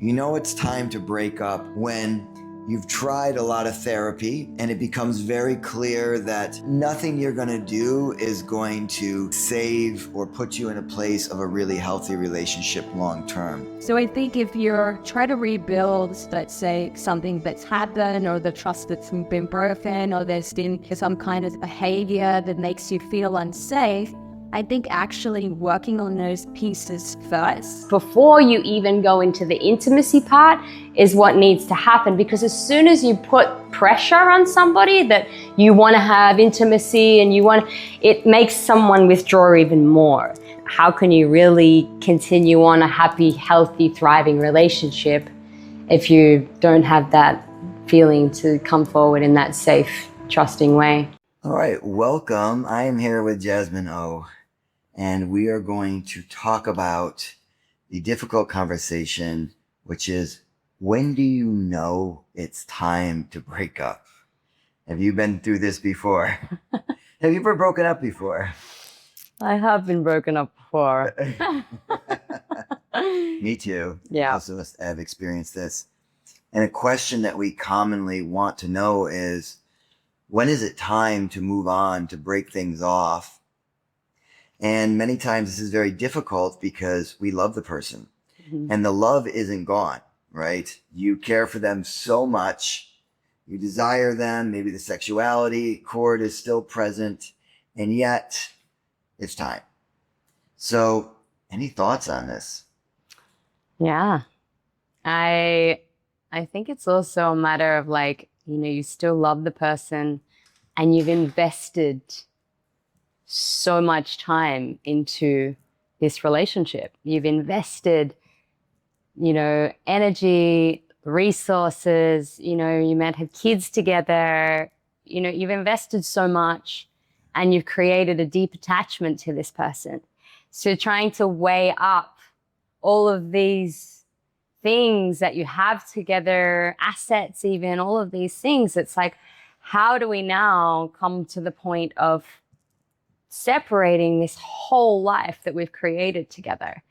You know it's time to break up when you've tried a lot of therapy and it becomes very clear that nothing you're going to do is going to save or put you in a place of a really healthy relationship long term. So I think if you're trying to rebuild, let's say, something that's happened or the trust that's been broken or there's been some kind of behavior that makes you feel unsafe, I think actually working on those pieces first. Before you even go into the intimacy part is what needs to happen, because as soon as you put pressure on somebody that you want to have intimacy and it makes someone withdraw even more. How can you really continue on a happy, healthy, thriving relationship if you don't have that feeling to come forward in that safe, trusting way? All right, welcome. I am here with Jasmine Oh, and we are going to talk about the difficult conversation, which is, when do you know it's time to break up? Have you been through this before? Have you ever broken up before? I have been broken up before. Me too. Yeah. Most of us have experienced this. And a question that we commonly want to know is, when is it time to move on, to break things off? And many times this is very difficult because we love the person and the love isn't gone, right? You care for them so much. You desire them. Maybe the sexuality chord is still present, and yet it's time. So any thoughts on this? Yeah. I think it's also a matter of you still love the person and you've invested so much time into this relationship. You've invested, energy, resources, you might have kids together, you've invested so much and you've created a deep attachment to this person. So trying to weigh up all of these things that you have together, assets even, all of these things, it's like, how do we now come to the point of separating this whole life that we've created together?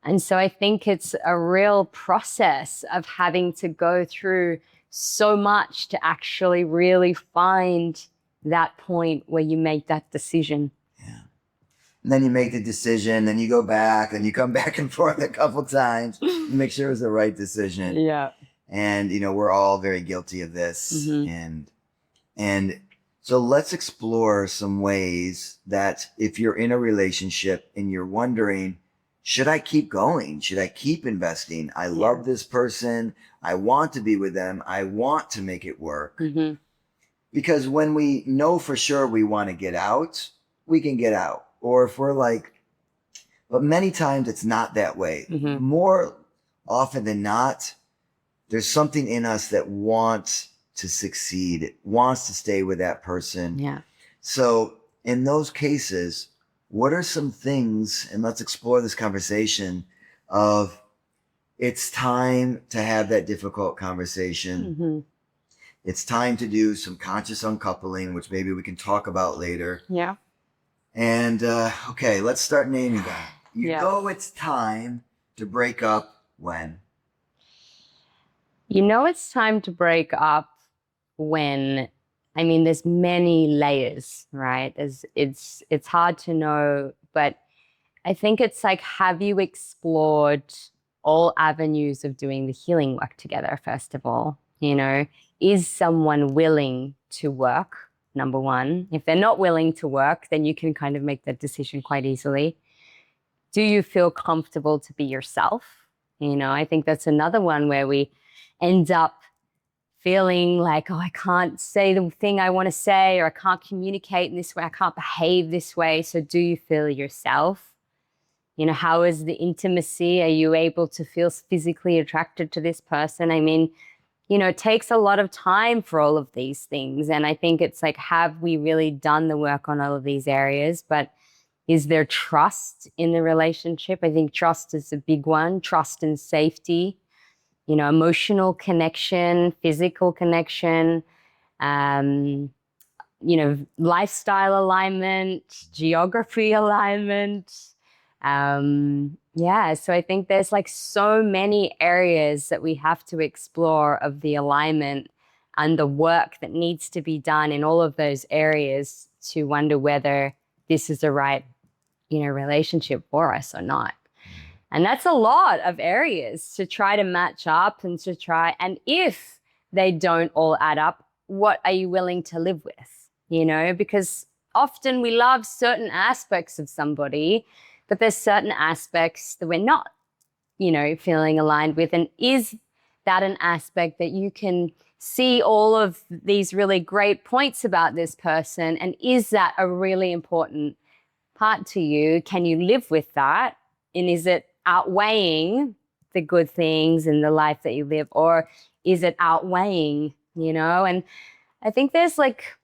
And so I think it's a real process of having to go through so much to actually really find that point where you make that decision. Yeah. And then you make the decision, then you go back, and you come back and forth a couple times to make sure it was the right decision. Yeah. And, we're all very guilty of this. Mm-hmm. And so let's explore some ways that if you're in a relationship and you're wondering, should I keep going? Should I keep investing? I love this person. I want to be with them. I want to make it work. Mm-hmm. Because when we know for sure we want to get out, we can get out. Or if we're like, but many times it's not that way. Mm-hmm. More often than not, there's something in us that wants to succeed, wants to stay with that person. Yeah. So in those cases, what are some things, and let's explore this conversation of, it's time to have that difficult conversation. Mm-hmm. It's time to do some conscious uncoupling, which maybe we can talk about later. Yeah. And okay, let's start naming them. You Yeah. know it's time to break up when? It's time to break up when, there's many layers, right? It's hard to know, but I think it's like, have you explored all avenues of doing the healing work together, first of all? Is someone willing to work? Number one. If they're not willing to work, then you can kind of make that decision quite easily. Do you feel comfortable to be yourself? I think that's another one where we end up feeling like, oh, I can't say the thing I want to say, or I can't communicate in this way, I can't behave this way. So do you feel yourself? How is the intimacy? Are you able to feel physically attracted to this person? It takes a lot of time for all of these things. And I think it's like, have we really done the work on all of these areas? But is there trust in the relationship? I think trust is a big one. Trust and safety, emotional connection, physical connection, lifestyle alignment, geography alignment, Yeah, so I think there's like so many areas that we have to explore of the alignment and the work that needs to be done in all of those areas to wonder whether this is the right, relationship for us or not. And that's a lot of areas to try to match up and to try. And if they don't all add up, what are you willing to live with? Because often we love certain aspects of somebody, but there's certain aspects that we're not, feeling aligned with. And is that an aspect that you can see all of these really great points about this person? And is that a really important part to you? Can you live with that? And is it outweighing the good things in the life that you live? Or is it outweighing, And I think there's like,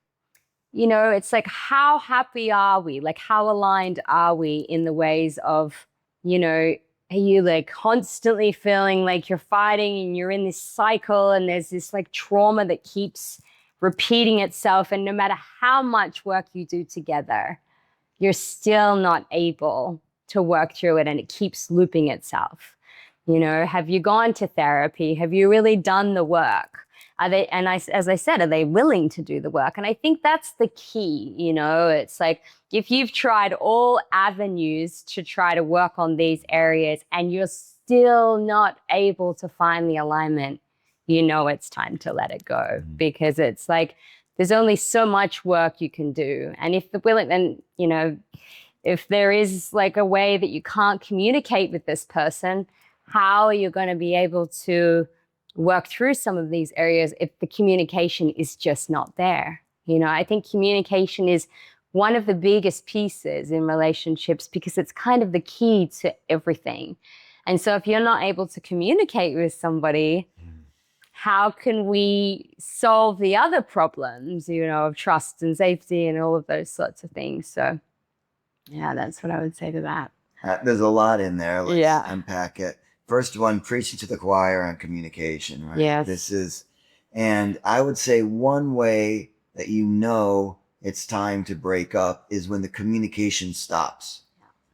it's like, how happy are we? Like, how aligned are we in the ways of, are you like constantly feeling like you're fighting and you're in this cycle and there's this like trauma that keeps repeating itself? And no matter how much work you do together, you're still not able to work through it and it keeps looping itself. Have you gone to therapy? Have you really done the work? Are they, and as I said, are they willing to do the work? And I think that's the key, it's like, if you've tried all avenues to try to work on these areas and you're still not able to find the alignment, it's time to let it go, because it's like, there's only so much work you can do. And if the willing, and if there is like a way that you can't communicate with this person, how are you going to be able to work through some of these areas if the communication is just not there? I think communication is one of the biggest pieces in relationships because it's kind of the key to everything. And so if you're not able to communicate with somebody, how can we solve the other problems, of trust and safety and all of those sorts of things? So, yeah, that's what I would say to that. There's a lot in there. Let's Yeah. unpack it. First one, preaching to the choir on communication, right? Yes. And I would say one way that it's time to break up is when the communication stops.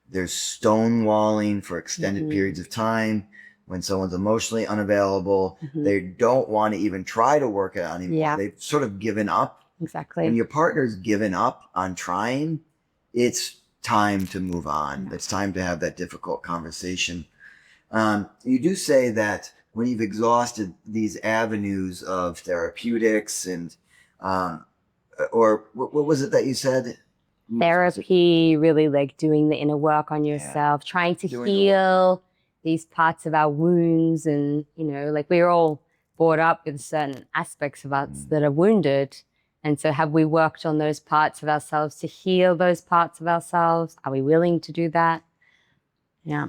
There's stonewalling for extended periods of time. When someone's emotionally unavailable, they don't want to even try to work it out anymore. Yeah. They've sort of given up. Exactly. When your partner's given up on trying, it's time to move on. It's time to have that difficult conversation. You do say that when you've exhausted these avenues of therapeutics and, or what was it that you said? Therapy, really like doing the inner work on yourself, trying to heal these parts of our wounds. And, like we're all brought up with certain aspects of us that are wounded. And so have we worked on those parts of ourselves to heal those parts of ourselves? Are we willing to do that? Yeah.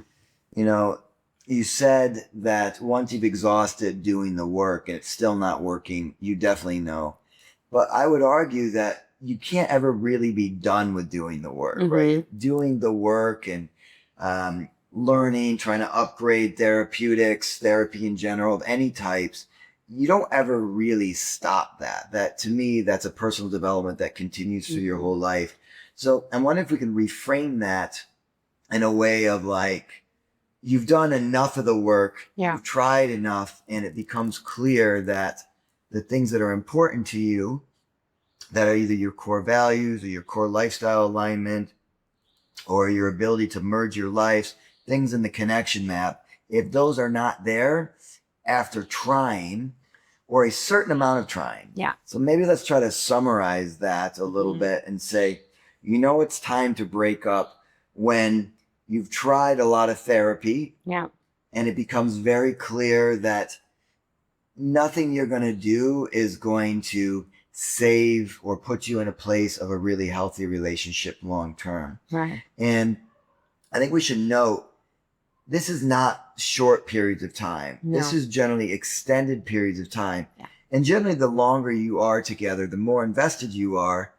You said that once you've exhausted doing the work and it's still not working, you definitely know. But I would argue that you can't ever really be done with doing the work, right? Doing the work and learning, trying to upgrade therapeutics, therapy in general, of any types. You don't ever really stop that. That, to me, that's a personal development that continues through your whole life. So I'm wondering if we can reframe that in a way of like, you've done enough of the work, you've tried enough, and it becomes clear that the things that are important to you, that are either your core values or your core lifestyle alignment, or your ability to merge your lives, things in the connection map, if those are not there after trying, or a certain amount of trying. Yeah. So maybe let's try to summarize that a little bit and say, it's time to break up when you've tried a lot of therapy. Yeah. And it becomes very clear that nothing you're going to do is going to save or put you in a place of a really healthy relationship long term. Right. And I think we should note, this is not short periods of time. No. This is generally extended periods of time. Yeah. And generally, the longer you are together, the more invested you are,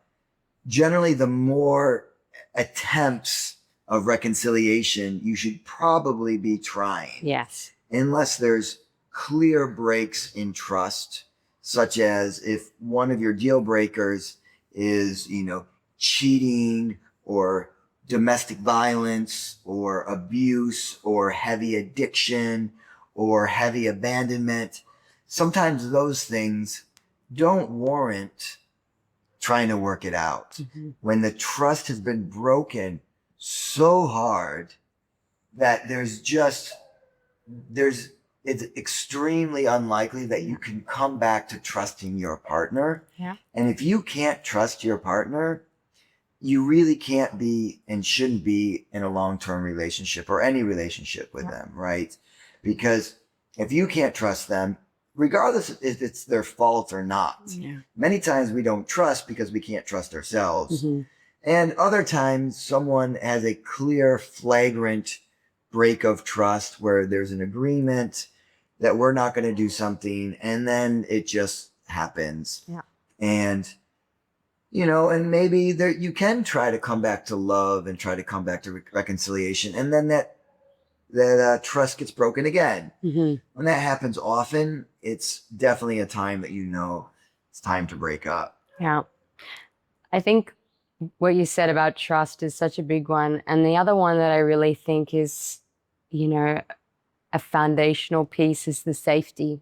generally, the more attempts of reconciliation you should probably be trying. Yes. Unless there's clear breaks in trust, such as if one of your deal breakers is, cheating or domestic violence or abuse or heavy addiction or heavy abandonment, sometimes those things don't warrant trying to work it out. Mm-hmm. When the trust has been broken so hard that it's extremely unlikely that you can come back to trusting your partner. Yeah. And if you can't trust your partner, you really can't be and shouldn't be in a long-term relationship or any relationship with them, right? Because if you can't trust them, regardless if it's their fault or not, many times we don't trust because we can't trust ourselves. Mm-hmm. And other times someone has a clear, flagrant break of trust where there's an agreement that we're not going to do something, and then it just happens. Yeah. And and maybe there you can try to come back to love and try to come back to reconciliation, and then that trust gets broken again. Mm-hmm. When that happens often, it's definitely a time that it's time to break up. Yeah. I think what you said about trust is such a big one. And the other one that I really think is, a foundational piece is the safety.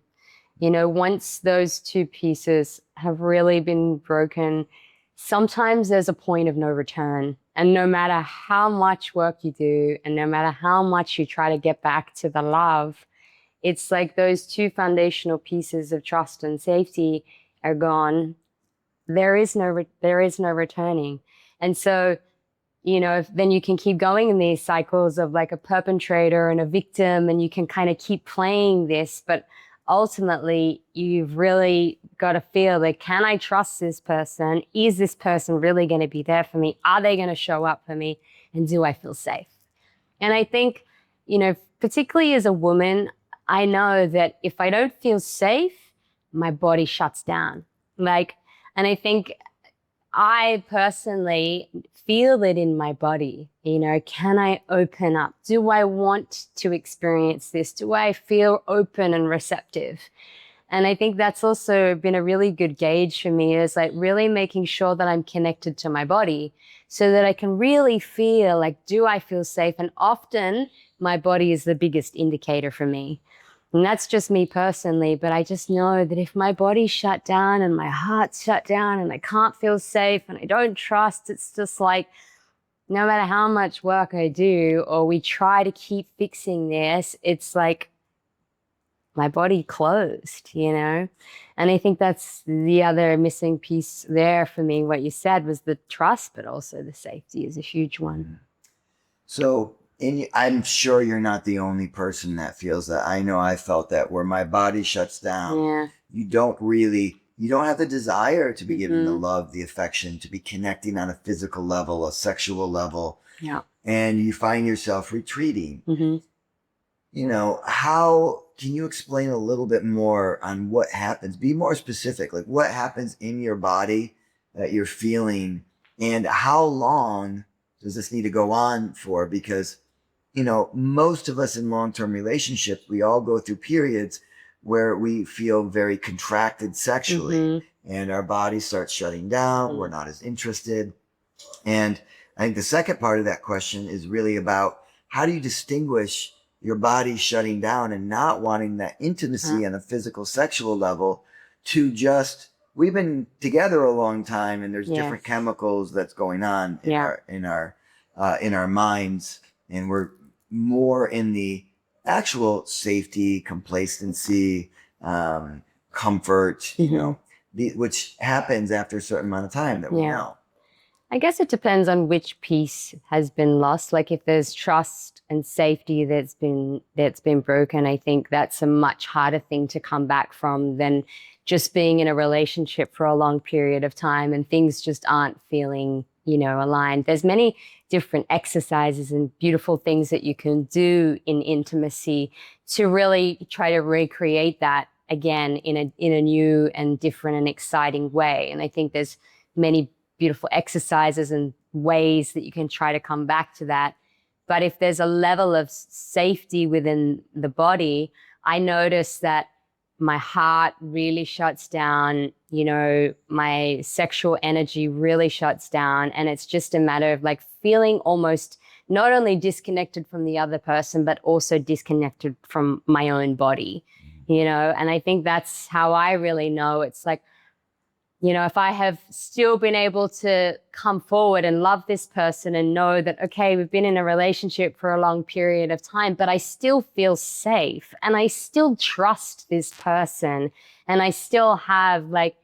Once those two pieces have really been broken, sometimes there's a point of no return. And no matter how much work you do, and no matter how much you try to get back to the love, it's like those two foundational pieces of trust and safety are gone. There is no returning. And so, then you can keep going in these cycles of like a perpetrator and a victim, and you can kind of keep playing this. But ultimately, you've really got to feel like, can I trust this person? Is this person really going to be there for me? Are they going to show up for me? And do I feel safe? And I think, particularly as a woman, I know that if I don't feel safe, my body shuts down. And I think I personally feel it in my body. Can I open up? Do I want to experience this? Do I feel open and receptive? And I think that's also been a really good gauge for me, is like really making sure that I'm connected to my body so that I can really feel like, do I feel safe? And often my body is the biggest indicator for me. And that's just me personally, but I just know that if my body's shut down and my heart's shut down and I can't feel safe and I don't trust, it's just like, no matter how much work I do or we try to keep fixing this, it's like my body closed, And I think that's the other missing piece there for me. What you said was the trust, but also the safety is a huge one. So I'm sure you're not the only person that feels that. I know I felt that, where my body shuts down. Yeah. You don't have the desire to be given the love, the affection, to be connecting on a physical level, a sexual level. Yeah. And you find yourself retreating. Mm-hmm. How can you explain a little bit more on what happens? Be more specific, like what happens in your body that you're feeling, and how long does this need to go on for? Because most of us in long-term relationships, we all go through periods where we feel very contracted sexually, and our body starts shutting down. We're not as interested. And I think the second part of that question is really about, how do you distinguish your body shutting down and not wanting that intimacy on a physical, sexual level, to just, we've been together a long time and there's different chemicals that's going on in our minds, and we're more in the actual safety, complacency, comfort, which happens after a certain amount of time that we know. I guess it depends on which piece has been lost. Like if there's trust and safety that's been broken, I think that's a much harder thing to come back from than just being in a relationship for a long period of time and things just aren't feeling, aligned. There's many different exercises and beautiful things that you can do in intimacy to really try to recreate that again in a new and different and exciting way. And I think there's many beautiful exercises and ways that you can try to come back to that. But if there's a level of safety within the body, I notice that my heart really shuts down, you know, my sexual energy really shuts down. And it's just a matter of like feeling almost not only disconnected from the other person, but also disconnected from my own body, you know? And I think that's how I really know. It's like, you know, if I have still been able to come forward and love this person and know that, okay, we've been in a relationship for a long period of time, but I still feel safe and I still trust this person and I still have like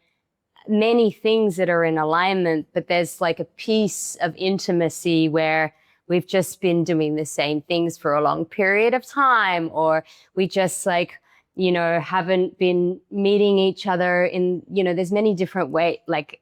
many things that are in alignment, but there's like a piece of intimacy where we've just been doing the same things for a long period of time, or we just like, you know, haven't been meeting each other in, you know, there's many different ways, like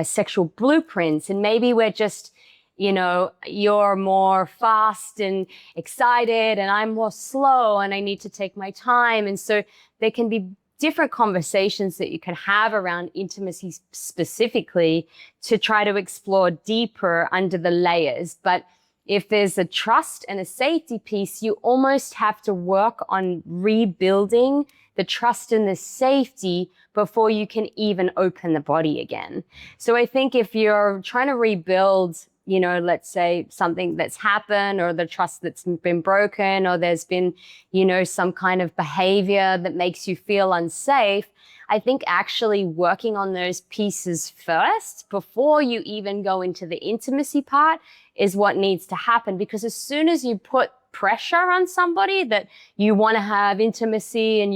sexual blueprints. And maybe we're just, you know, you're more fast and excited and I'm more slow and I need to take my time. And so there can be different conversations that you can have around intimacy specifically to try to explore deeper under the layers. But if there's a trust and a safety piece, you almost have to work on rebuilding the trust and the safety before you can even open the body again. So I think if you're trying to rebuild, you know, let's say something that's happened or the trust that's been broken or there's been, you know, some kind of behavior that makes you feel unsafe, I think actually working on those pieces first before you even go into the intimacy part is what needs to happen. Because as soon as you put pressure on somebody that you want to have intimacy and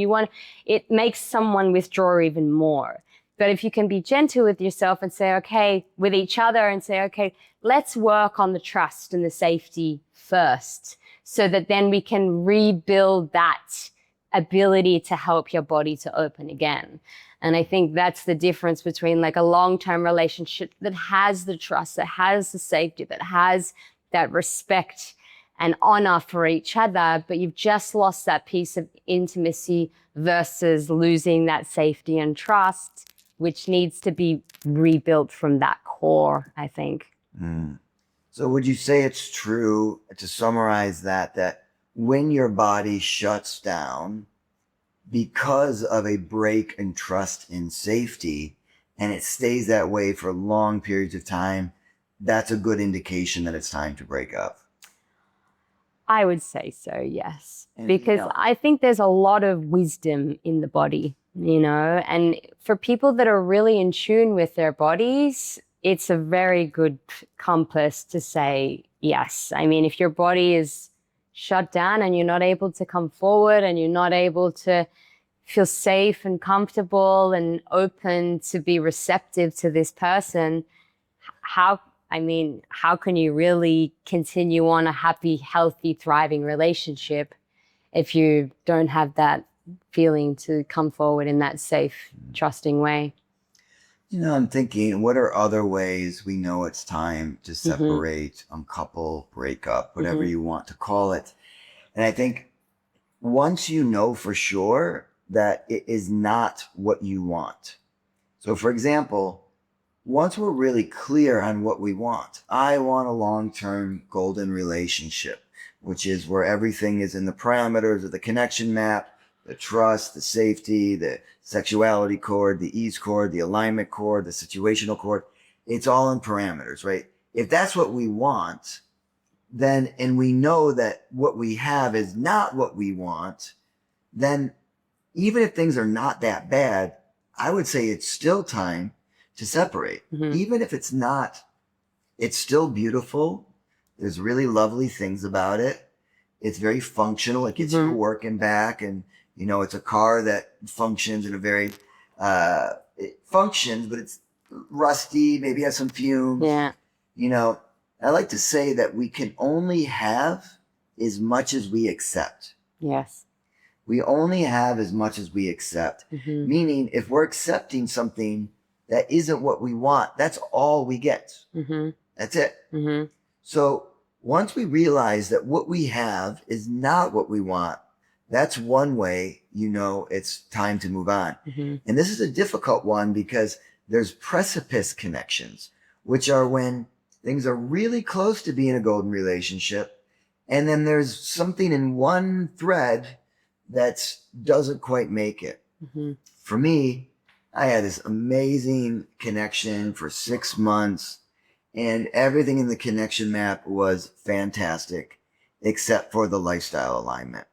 it makes someone withdraw even more. But if you can be gentle with yourself and say, okay, with each other and say, okay, let's work on the trust and the safety first so that then we can rebuild that ability to help your body to open again. And I think that's the difference between like a long-term relationship that has the trust, that has the safety, that has that respect and honor for each other, but you've just lost that piece of intimacy versus losing that safety and trust, which needs to be rebuilt from that core, I think. So would you say it's true, to summarize that when your body shuts down because of a break in trust and safety, and it stays that way for long periods of time, that's a good indication that it's time to break up? I would say so, yes. And, because you know, I think there's a lot of wisdom in the body, you know, and for people that are really in tune with their bodies, it's a very good compass to say yes. I mean, if your body is shut down and you're not able to come forward and you're not able to feel safe and comfortable and open to be receptive to this person, how can you really continue on a happy, healthy, thriving relationship if you don't have that feeling to come forward in that safe, trusting way? You know, I'm thinking, what are other ways we know it's time to separate, uncouple, break up, whatever you want to call it? And I think once you know for sure that it is not what you want. So for example, once we're really clear on what we want, I want a long-term golden relationship, which is where everything is in the parameters of the connection map, the trust, the safety, the sexuality chord, the ease chord, the alignment chord, the situational chord. It's all in parameters, right? If that's what we want, then, and we know that what we have is not what we want, then even if things are not that bad, I would say it's still time to separate. Even if it's not, it's still beautiful. There's really lovely things about it. It's very functional. It gets you to work and back. And, you know, it's a car that functions in a very, it functions, but it's rusty, maybe has some fumes. Yeah. You know, I like to say that we can only have as much as we accept. Yes. We only have as much as we accept. Meaning, if we're accepting something that isn't what we want, that's all we get. That's it. So once we realize that what we have is not what we want, that's one way you know it's time to move on. And this is a difficult one because there's precipice connections, which are when things are really close to being a golden relationship, and then there's something in one thread that doesn't quite make it. For me, I had this amazing connection for 6 months, and everything in the connection map was fantastic, except for the lifestyle alignment.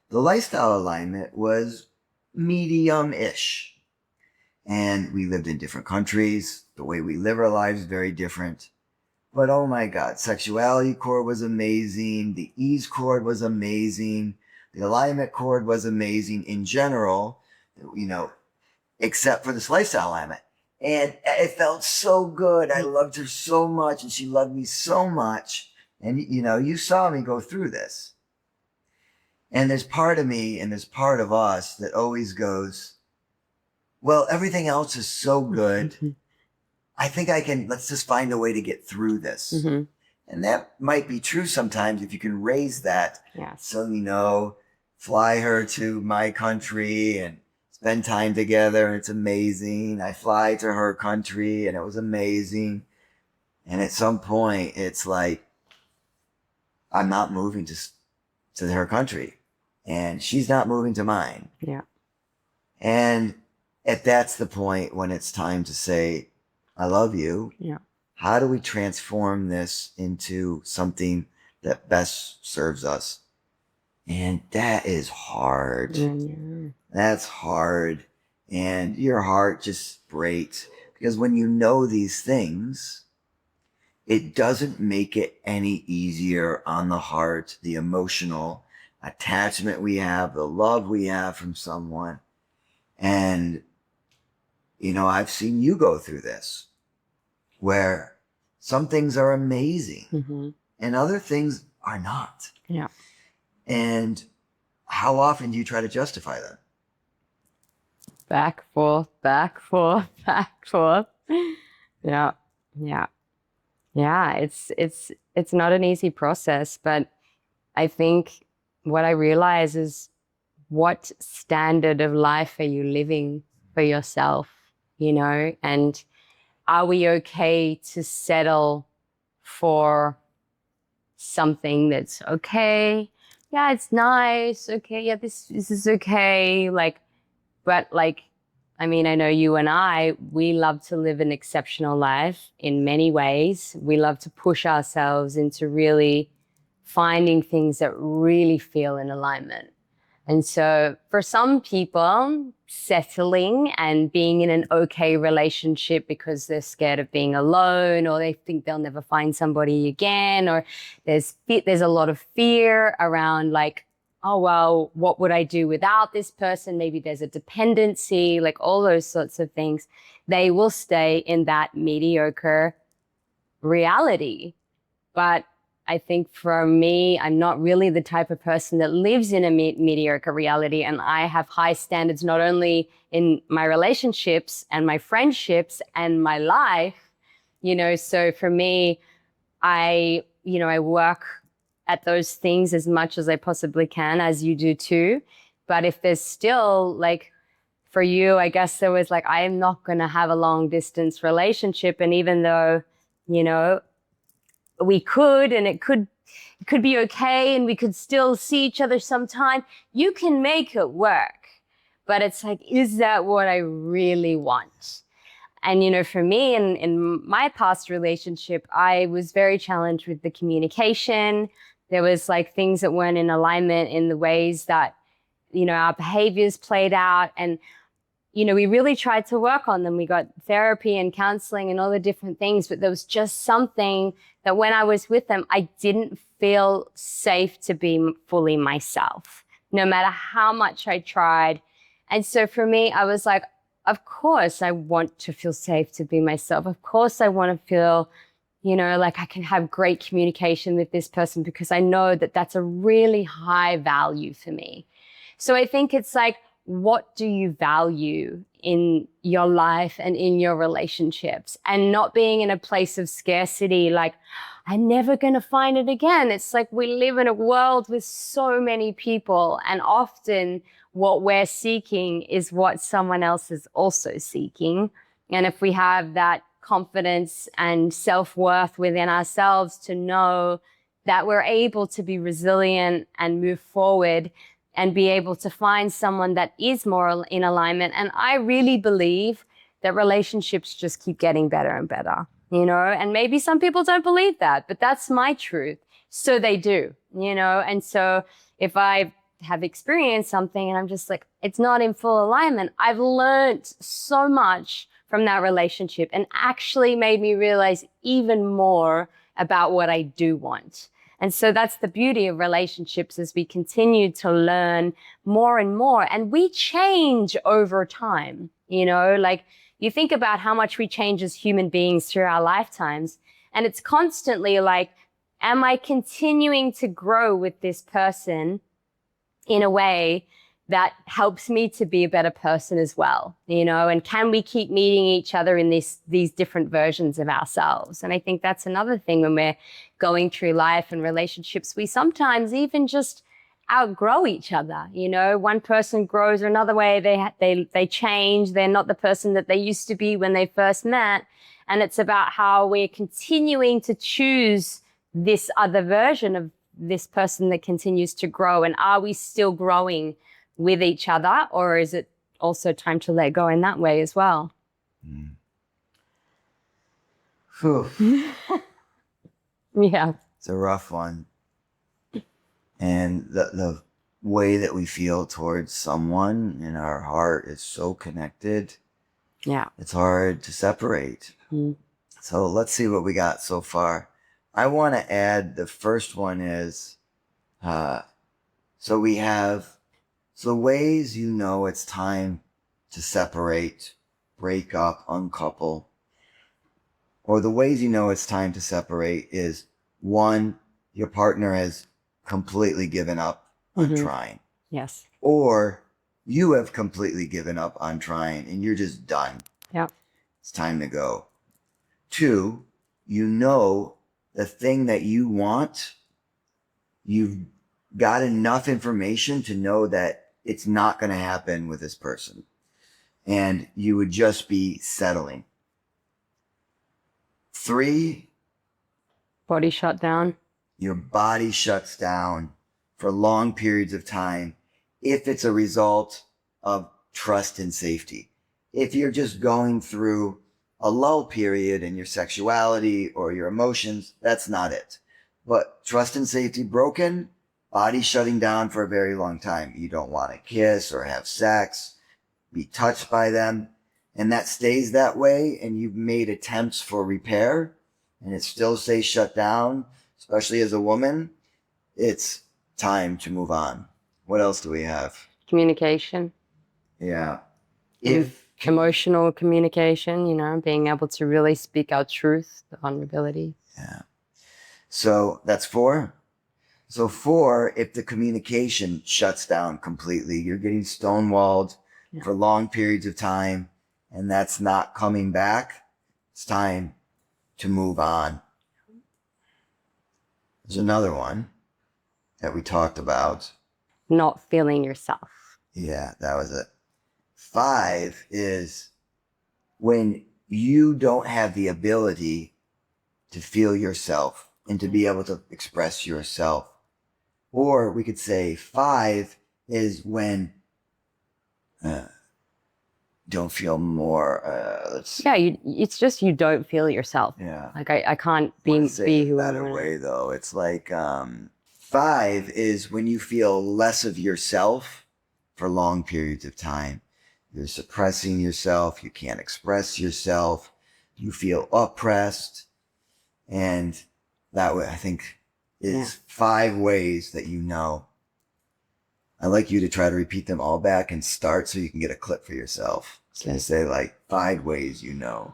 The lifestyle alignment was medium-ish, and we lived in different countries. The way we live our lives is very different. But oh my God, sexuality chord was amazing. The ease chord was amazing. The alignment chord was amazing in general, except for this lifestyle alignment. And it felt so good. I loved her so much, and she loved me so much. And, you saw me go through this. And there's part of me and there's part of us that always goes, well, everything else is so good. I think let's just find a way to get through this. And that might be true sometimes if you can raise that. Yes. So, fly her to my country and spend time together. And it's amazing. I fly to her country and it was amazing. And at some point, it's like, I'm not moving to her country and she's not moving to mine. Yeah. And that's the point when it's time to say, I love you. Yeah. How do we transform this into something that best serves us? And that is hard. Yeah. That's hard. And your heart just breaks because when you know these things, it doesn't make it any easier on the heart, the emotional attachment we have, the love we have from someone. And, I've seen you go through this where some things are amazing and other things are not. Yeah. And how often do you try to justify that? Back, forth, back, forth, back, forth. Yeah. Yeah. Yeah. It's not an easy process, but I think what I realize is what standard of life are you living for yourself, and are we okay to settle for something that's okay? Yeah, it's nice. Okay. Yeah, this is okay. But I know you and we love to live an exceptional life in many ways. We love to push ourselves into really finding things that really feel in alignment. And so for some people, settling and being in an okay relationship because they're scared of being alone, or they think they'll never find somebody again, or there's a lot of fear around oh, well, what would I do without this person? Maybe there's a dependency, all those sorts of things. They will stay in that mediocre reality. But I think for me, I'm not really the type of person that lives in a mediocre reality. And I have high standards, not only in my relationships and my friendships and my life, so for me, I work at those things as much as I possibly can, as you do too. But if there's still for you, I guess there was I am not going to have a long distance relationship. And even though, we could, and it could be okay, and we could still see each other sometime, you can make it work. But it's is that what I really want? And, for me, in my past relationship, I was very challenged with the communication. There was things that weren't in alignment in the ways that, our behaviors played out. And, we really tried to work on them. We got therapy and counseling and all the different things, but there was just something that when I was with them, I didn't feel safe to be fully myself, no matter how much I tried. And so for me, I was of course I want to feel safe to be myself. Of course I want to feel, I can have great communication with this person because I know that that's a really high value for me. So I think it's what do you value in your life and in your relationships, and not being in a place of scarcity, I'm never going to find it again. It's we live in a world with so many people, and often what we're seeking is what someone else is also seeking. And if we have that confidence and self-worth within ourselves to know that we're able to be resilient and move forward, and be able to find someone that is more in alignment. And I really believe that relationships just keep getting better and better, you know, and maybe some people don't believe that, but that's my truth. So they do, you know, and so if I have experienced something and I'm just like, it's not in full alignment, I've learned so much from that relationship and actually made me realize even more about what I do want. And so that's the beauty of relationships, as we continue to learn more and more, and we change over time. You know, like you think about how much we change as human beings through our lifetimes, and it's constantly like, am I continuing to grow with this person in a way that helps me to be a better person as well, you know, and can we keep meeting each other in these different versions of ourselves? And I think that's another thing when we're going through life and relationships, we sometimes even just outgrow each other. You know, one person grows another way, they change, they're not the person that they used to be when they first met. And it's about how we're continuing to choose this other version of this person that continues to grow. And are we still growing with each other, or is it also time to let go in that way as well? Yeah. It's a rough one. And the way that we feel towards someone in our heart is so connected. Yeah. It's hard to separate. So let's see what we got so far. I want to add, the first one is, so we have, so ways you know it's time to separate, break up, uncouple, or the ways you know it's time to separate is, one, your partner has completely given up on trying. Yes. Or you have completely given up on trying and you're just done. Yeah. It's time to go. Two, you know the thing that you want, you've got enough information to know that it's not going to happen with this person. And you would just be settling. Three, Body shut down. your body shuts down for long periods of time if it's a result of trust and safety. If you're just going through a lull period in your sexuality or your emotions, that's not it. But trust and safety broken, body shutting down for a very long time. You don't want to kiss or have sex, be touched by them, and that stays that way, and you've made attempts for repair, and it still stays shut down, especially as a woman, it's time to move on. What else do we have? Communication. Yeah. Emotional communication, you know, being able to really speak our truth, the vulnerability. Yeah. So that's 4. So 4, if the communication shuts down completely, you're getting stonewalled for long periods of time, and that's not coming back, it's time to move on. There's another one that we talked about. Not feeling yourself. Yeah, that was it. 5 is when you don't have the ability to feel yourself and to be able to express yourself. Or we could say 5 is when don't feel more. It's just you don't feel yourself. Yeah. Like I can't be who I better want. way though. It's like 5 is when you feel less of yourself for long periods of time. You're suppressing yourself. You can't express yourself. You feel oppressed. And that way, I think, is 5 ways that you know. I'd like you to try to repeat them all back and start so you can get a clip for yourself. So you say like 5 ways you know.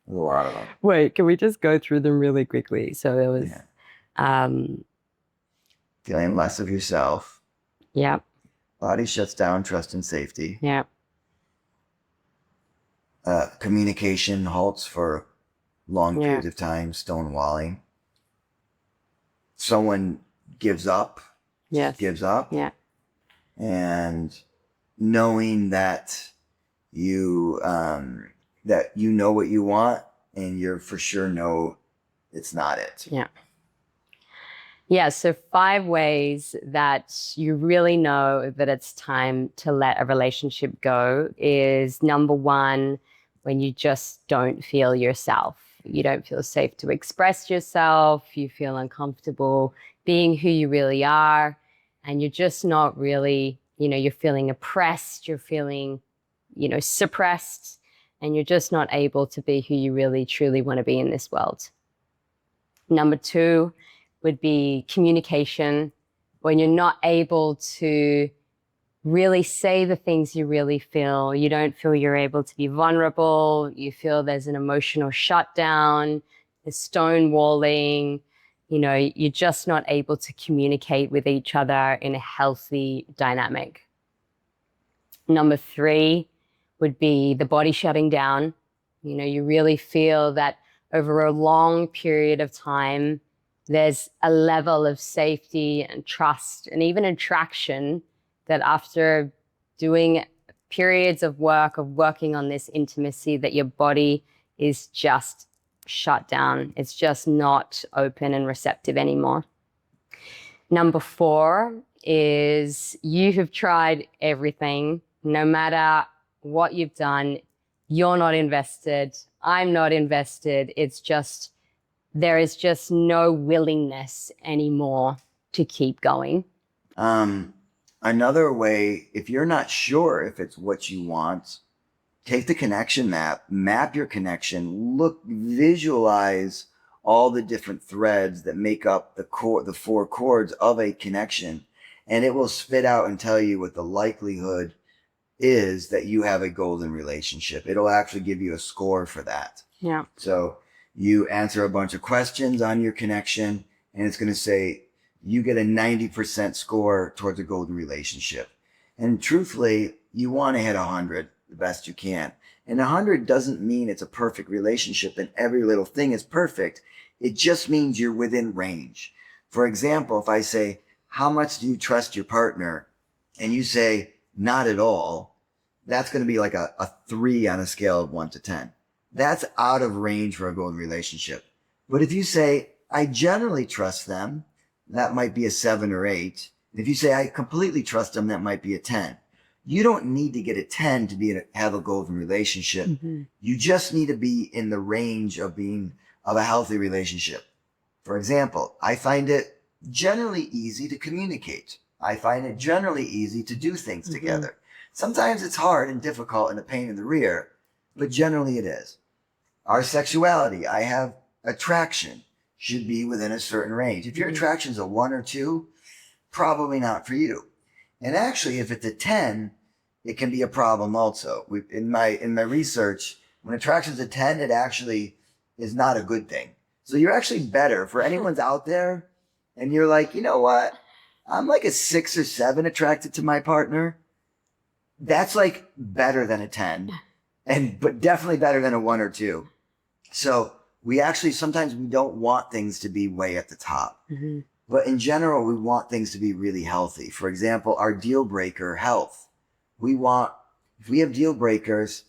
There's a lot of them. Wait, can we just go through them really quickly? So it was feeling less of yourself. Yeah. Body shuts down, trust and safety. Yeah. Communication halts for long periods of time, stonewalling. Someone gives up. Yes. Gives up. Yeah. And knowing that you know what you want and you're for sure know it's not it. Yeah. Yeah, so 5 ways that you really know that it's time to let a relationship go is number 1, when you just don't feel yourself. You don't feel safe to express yourself, you feel uncomfortable being who you really are, and you're just not really, you're feeling oppressed, you're feeling, suppressed, and you're just not able to be who you really truly want to be in this world. Number 2 would be communication, when you're not able to really say the things you really feel. You don't feel you're able to be vulnerable. You feel there's an emotional shutdown, a stonewalling. You're just not able to communicate with each other in a healthy dynamic. Number 3 would be the body shutting down. You really feel that over a long period of time, there's a level of safety and trust and even attraction that after doing periods of working on this intimacy, that your body is just shut down. It's just not open and receptive anymore. Number 4 is you have tried everything. No matter what you've done, you're not invested. I'm not invested. There is just no willingness anymore to keep going. Another way, if you're not sure if it's what you want, take the connection map your connection, visualize all the different threads that make up the 4 chords of a connection, and it will spit out and tell you what the likelihood is that you have a golden relationship. It'll actually give you a score for that. Yeah. So you answer a bunch of questions on your connection, and it's going to say you get a 90% score towards a golden relationship. And truthfully, you want to hit 100 the best you can. And 100 doesn't mean it's a perfect relationship and every little thing is perfect. It just means you're within range. For example, if I say, how much do you trust your partner? And you say, not at all. That's going to be like a 3 on a scale of 1 to 10. That's out of range for a golden relationship. But if you say, I generally trust them, that might be a 7 or 8. If you say, I completely trust them, that might be a 10. You don't need to get a 10 to have a golden relationship. Mm-hmm. You just need to be in the range of a healthy relationship. For example, I find it generally easy to communicate. I find it generally easy to do things together. Sometimes it's hard and difficult and a pain in the rear, but generally it is. Our sexuality, I have attraction, should be within a certain range. If your attraction is a 1 or 2, probably not for you. And actually, if it's a 10, it can be a problem also. In my research, when attraction is a 10, it actually is not a good thing. So you're actually better for anyone's out there. And you're like, you know what? I'm like a 6 or 7 attracted to my partner. That's like better than a 10, but definitely better than a 1 or 2. So sometimes we don't want things to be way at the top. Mm-hmm. But in general, we want things to be really healthy. For example, our deal breaker, health. If we have deal breakers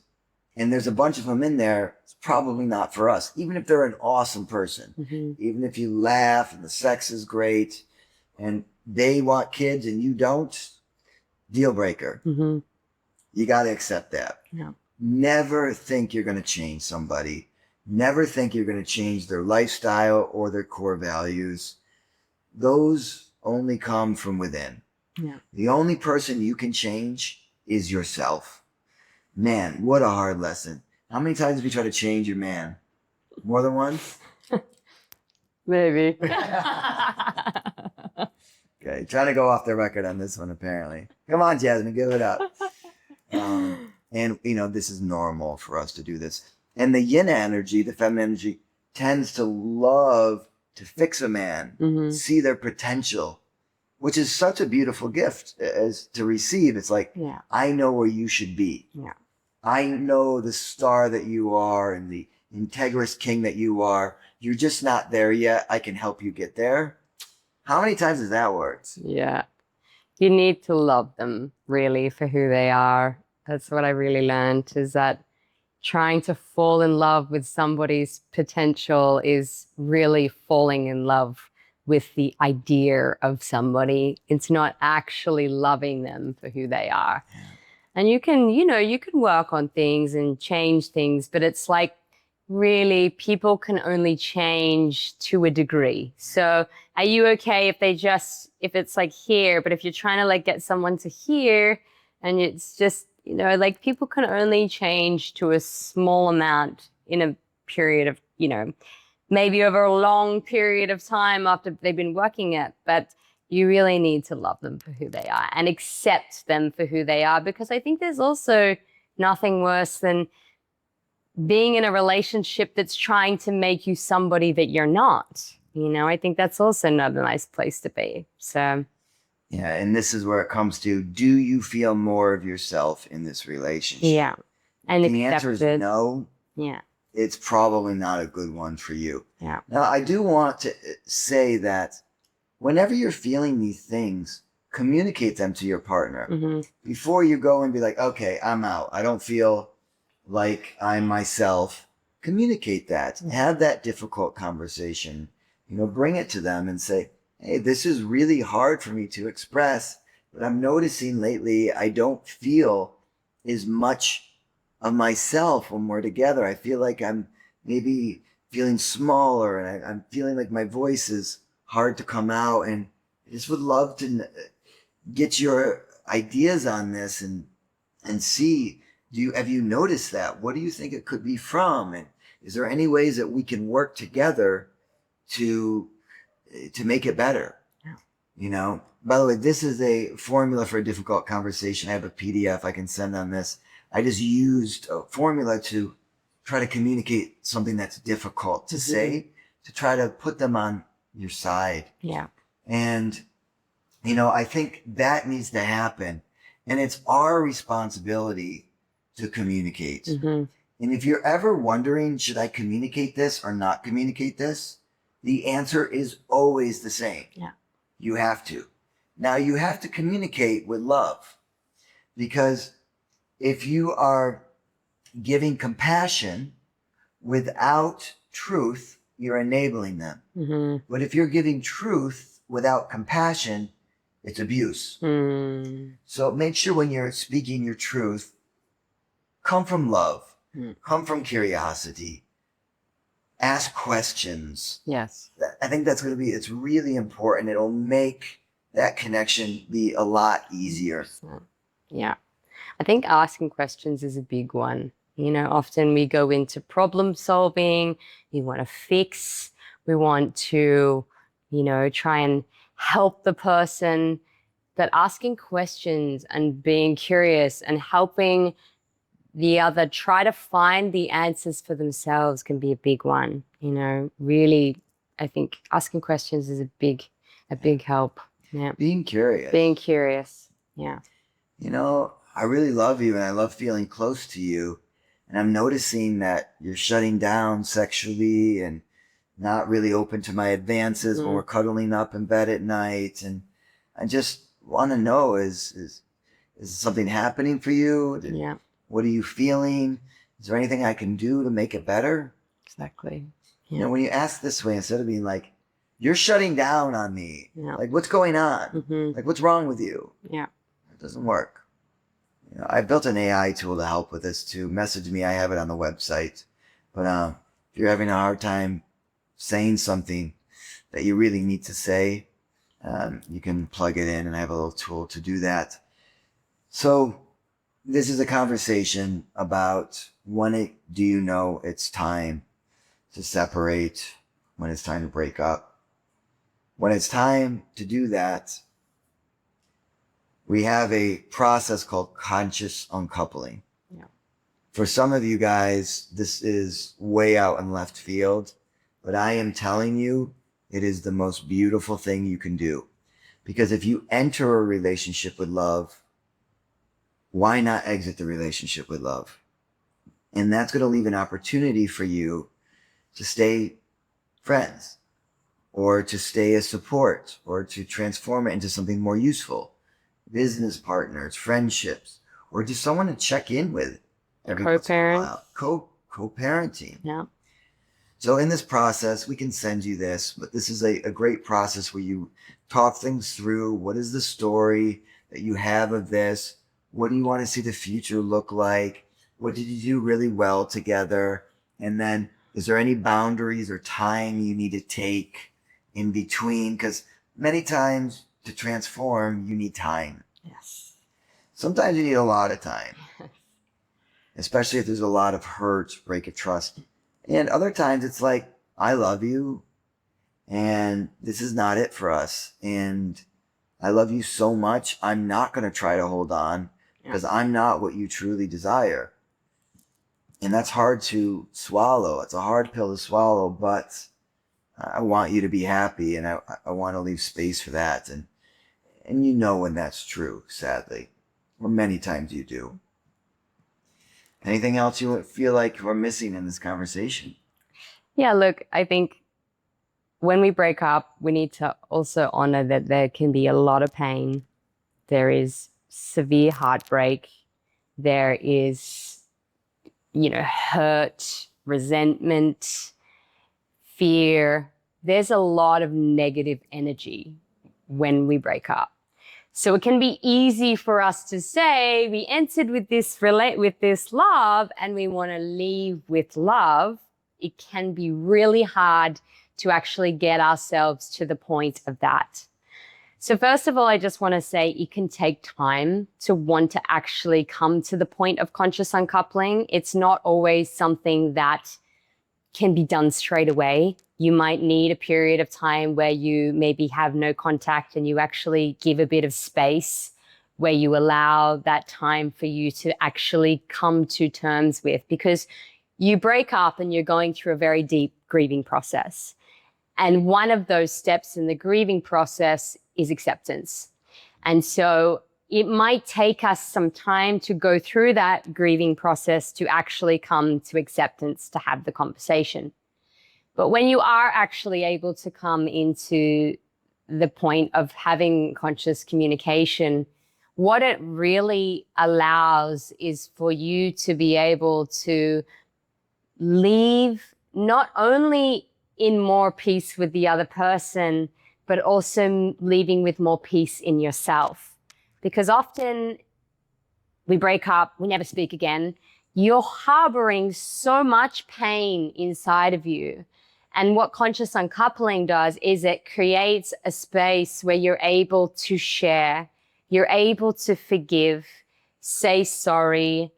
and there's a bunch of them in there, it's probably not for us. Even if they're an awesome person, even if you laugh and the sex is great and they want kids and you don't, deal breaker. Mm-hmm. You got to accept that. Yeah. Never think you're going to change somebody. Never think you're going to change their lifestyle or their core values. Those only come from within. Yeah. The only person you can change is yourself. Man, what a hard lesson. How many times have you tried to change your man? More than once? Maybe. Okay, trying to go off the record on this one, apparently. Come on, Jasmine, give it up. And, this is normal for us to do this. And the yin energy, the feminine energy, tends to love to fix a man, see their potential, which is such a beautiful gift as to receive. It's like, I know where you should be. Yeah. I know the star that you are and the integrous king that you are. You're just not there yet. I can help you get there. How many times has that worked? Yeah. You need to love them really for who they are. That's what I really learned, is that trying to fall in love with somebody's potential is really falling in love with the idea of somebody. It's not actually loving them for who they are. And you can, you can work on things and change things, but it's like really people can only change to a degree. So are you okay if if it's like here, but if you're trying to like get someone to here and it's just, like people can only change to a small amount in a period of, maybe over a long period of time after they've been working it, but you really need to love them for who they are and accept them for who they are, because I think there's also nothing worse than being in a relationship that's trying to make you somebody that you're not. I think that's also not a nice place to be. So yeah, and this is where it comes to, do you feel more of yourself in this relationship? yeah. And the answer is no. Yeah. It's probably not a good one for you. Yeah. Now, I do want to say that whenever you're feeling these things, communicate them to your partner. Mm-hmm. Before you go and be like, okay, I'm out. I don't feel like I'm myself. Communicate that. Have that difficult conversation. Bring it to them and say, hey, this is really hard for me to express, but I'm noticing lately I don't feel as much of myself when we're together. I feel like I'm maybe feeling smaller, and I'm feeling like my voice is hard to come out. And I just would love to get your ideas on this and see, have you noticed that? What do you think it could be from? And is there any ways that we can work together to make it better? Yeah. By the way, this is a formula for a difficult conversation. I have a PDF I can send on this. I just used a formula to try to communicate something that's difficult to say, to try to put them on your side. Yeah. And, I think that needs to happen. And it's our responsibility to communicate. Mm-hmm. And if you're ever wondering, should I communicate this or not communicate this? The answer is always the same. Yeah. You have to. Now, you have to communicate with love, because if you are giving compassion without truth, you're enabling them. Mm-hmm. But if you're giving truth without compassion, it's abuse. So make sure when you're speaking your truth, come from love, come from curiosity, ask questions. Yes. I think that's it's really important. It'll make that connection be a lot easier. Yeah. I think asking questions is a big one. Often we go into problem solving, we want to fix, we want to, try and help the person. But asking questions and being curious and helping the other try to find the answers for themselves can be a big one. Really, I think asking questions is a big help. Yeah. Being curious. Being curious. Yeah. I really love you and I love feeling close to you. And I'm noticing that you're shutting down sexually and not really open to my advances when we're cuddling up in bed at night. And I just want to know, is something happening for you? Yeah. What are you feeling? Is there anything I can do to make it better? Exactly. Yeah. When you ask this way, instead of being like, you're shutting down on me. Yeah. Like, what's going on? Mm-hmm. Like, what's wrong with you? Yeah. It doesn't work. I built an AI tool to help with this too. Message me. I have it on the website. But if you're having a hard time saying something that you really need to say, you can plug it in, and I have a little tool to do that. So this is a conversation about do you know it's time to separate, when it's time to break up. When it's time to do that, we have a process called conscious uncoupling. Yeah. For some of you guys, this is way out in left field, but I am telling you, it is the most beautiful thing you can do. Because if you enter a relationship with love, why not exit the relationship with love? And that's going to leave an opportunity for you to stay friends, or to stay as support, or to transform it into something more useful. Business partners, friendships, or just someone to check in with every once in a while. Co-parenting. Yeah. So in this process, we can send you this, but this is a great process where you talk things through. What is the story that you have of this? What do you want to see the future look like? What did you do really well together? And then is there any boundaries or time you need to take in between? Because many times to transform, you need time. Yes. Sometimes you need a lot of time, especially if there's a lot of hurt, break of trust. And other times it's like, I love you and this is not it for us. And I love you so much. I'm not going to try to hold on because I'm not what you truly desire. And that's hard to swallow. It's a hard pill to swallow, but I want you to be happy and I want to leave space for that. And you know when that's true, sadly, or many times you do. Anything else you feel like we're missing in this conversation? Yeah, look, I think when we break up, we need to also honor that there can be a lot of pain. There is severe heartbreak. There is, hurt, resentment, fear. There's a lot of negative energy when we break up. So it can be easy for us to say we entered with this love and we want to leave with love. It can be really hard to actually get ourselves to the point of that. So first of all, I just want to say it can take time to want to actually come to the point of conscious uncoupling. It's not always something that can be done straight away. You might need a period of time where you maybe have no contact and you actually give a bit of space, where you allow that time for you to actually come to terms with, because you break up and you're going through a very deep grieving process. And one of those steps in the grieving process is acceptance. And so it might take us some time to go through that grieving process to actually come to acceptance, to have the conversation. But when you are actually able to come into the point of having conscious communication, what it really allows is for you to be able to leave not only in more peace with the other person, but also leaving with more peace in yourself. Because often we break up, we never speak again. You're harboring so much pain inside of you. And what conscious uncoupling does is it creates a space where you're able to share, you're able to forgive, say sorry,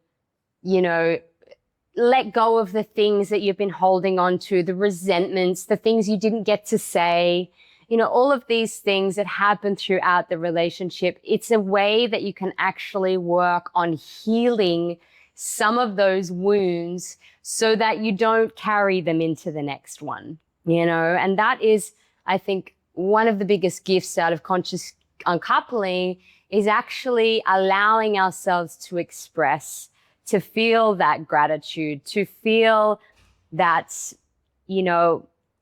let go of the things that you've been holding on to, the resentments, the things you didn't get to say, all of these things that happen throughout the relationship. It's a way that you can actually work on healing some of those wounds so that you don't carry them into the next one, and that is, I think, one of the biggest gifts out of conscious uncoupling is actually allowing ourselves to express, to feel that gratitude, to feel that,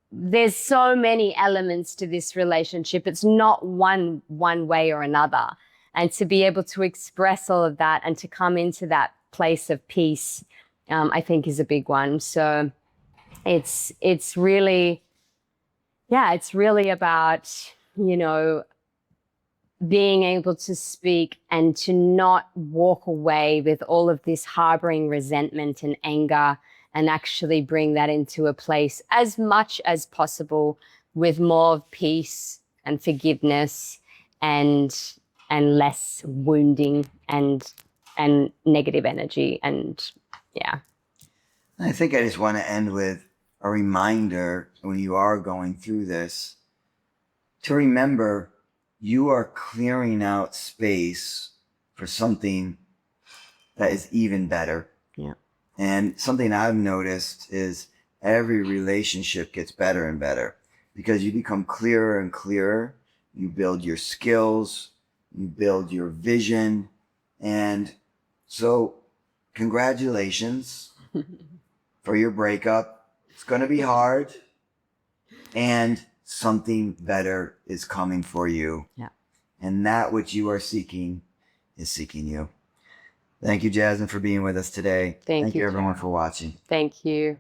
there's so many elements to this relationship. It's not one way or another. And to be able to express all of that and to come into that place of peace, I think is a big one. So it's really about, being able to speak and to not walk away with all of this harboring resentment and anger, and actually bring that into a place as much as possible with more of peace and forgiveness and less wounding and negative energy. And yeah. I think I just want to end with a reminder when you are going through this to remember you are clearing out space for something that is even better. Yeah. And something I've noticed is every relationship gets better and better because you become clearer and clearer. You build your skills, you build your vision. And so congratulations for your breakup. It's going to be hard. And something better is coming for you. Yeah. And that which you are seeking is seeking you. Thank you, Jasmine, for being with us today. Thank you, everyone, for watching. Thank you.